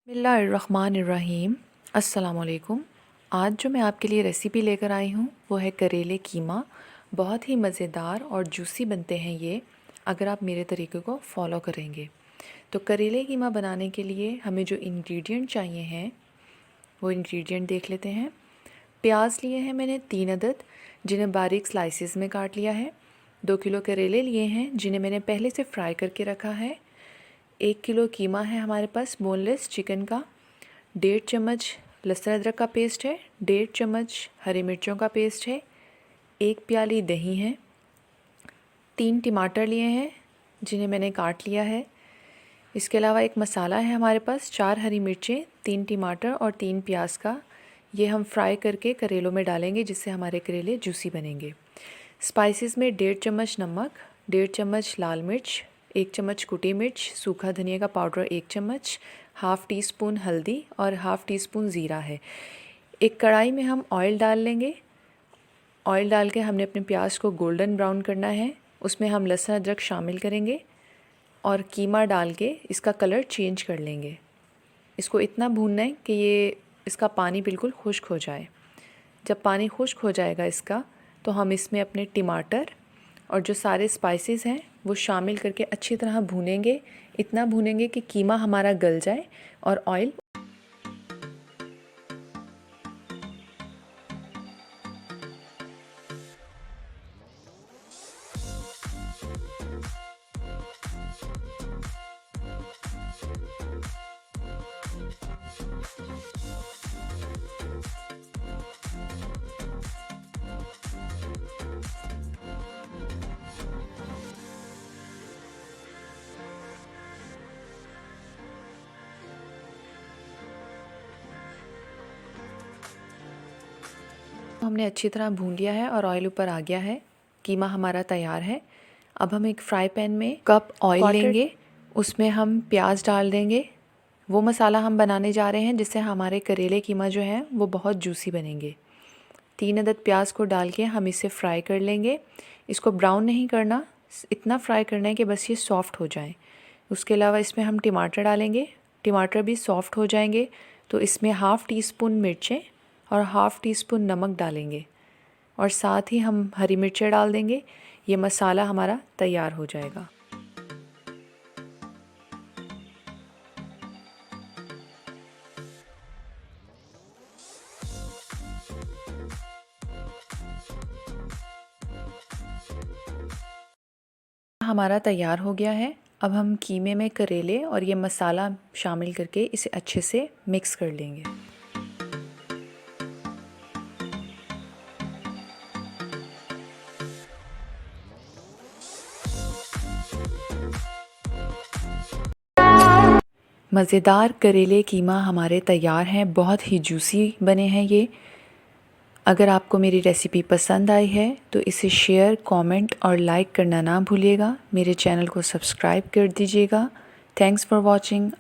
बिस्मिल्लाहिर्रहमानिर्रहीम। अस्सलामुअलैकुम। आज जो मैं आपके लिए रेसिपी लेकर आई हूँ वो है करेले कीमा। बहुत ही मज़ेदार और जूसी बनते हैं ये, अगर आप मेरे तरीके को फॉलो करेंगे। तो करेले कीमा बनाने के लिए हमें जो इंग्रेडिएंट चाहिए हैं वो इंग्रेडिएंट देख लेते हैं। प्याज लिए हैं मैंने 3 अदद, जिन्हें बारीक स्लाइसेस में काट लिया है। 2 किलो करेले लिए हैं जिन्हें मैंने पहले से फ्राई करके रखा है। 1 किलो कीमा है हमारे पास बोनलेस चिकन का। 1.5 चम्मच लहसुन अदरक का पेस्ट है। 1.5 चम्मच हरी मिर्चों का पेस्ट है। 1 प्याली दही है। 3 टमाटर लिए हैं जिन्हें मैंने काट लिया है। इसके अलावा एक मसाला है हमारे पास, 4 हरी मिर्चें, 3 टमाटर और 3 प्याज का। ये हम फ्राई करके करेलों में डालेंगे जिससे हमारे करेले जूसी बनेंगे। स्पाइसेस में 1.5 चम्मच नमक, 1.5 चम्मच लाल मिर्च, 1 चम्मच कुटी मिर्च, सूखा धनिया का पाउडर 1 चम्मच, हाफ़ टी स्पून हल्दी और हाफ़ टी स्पून ज़ीरा है। एक कढ़ाई में हम ऑयल डाल लेंगे। ऑयल डाल के हमने अपने प्याज को गोल्डन ब्राउन करना है। उसमें हम लहसुन अदरक शामिल करेंगे और कीमा डाल के इसका कलर चेंज कर लेंगे। इसको इतना भूनना है कि ये इसका पानी बिल्कुल खुश्क हो जाए। जब पानी खुश्क हो जाएगा इसका, तो हम इसमें अपने टमाटर और जो सारे स्पाइसेस हैं वो शामिल करके अच्छी तरह भूनेंगे। इतना भूनेंगे कि कीमा हमारा गल जाए और ऑयल हमने अच्छी तरह भून लिया है और ऑयल ऊपर आ गया है। कीमा हमारा तैयार है। अब हम एक फ्राई पैन में कप ऑयल लेंगे, उसमें हम प्याज डाल देंगे। वो मसाला हम बनाने जा रहे हैं जिससे हमारे करेले कीमा जो है वो बहुत जूसी बनेंगे। 3 अदद प्याज को डाल के हम इसे फ्राई कर लेंगे। इसको ब्राउन नहीं करना, इतना फ्राई करना है कि बस ये सॉफ़्ट हो जाए। उसके अलावा इसमें हम टमाटर डालेंगे। टमाटर भी सॉफ़्ट हो जाएंगे तो इसमें हाफ़ टी स्पून मिर्चें और हाफ़ टी स्पून नमक डालेंगे और साथ ही हम हरी मिर्चें डाल देंगे। ये मसाला हमारा तैयार हो जाएगा। हमारा तैयार हो गया है। अब हम कीमे में करेले और ये मसाला शामिल करके इसे अच्छे से मिक्स कर लेंगे। मज़ेदार करेले कीमा हमारे तैयार हैं। बहुत ही जूसी बने हैं ये। अगर आपको मेरी रेसिपी पसंद आई है तो इसे शेयर, कमेंट और लाइक करना ना भूलिएगा। मेरे चैनल को सब्सक्राइब कर दीजिएगा। Thanks for watching.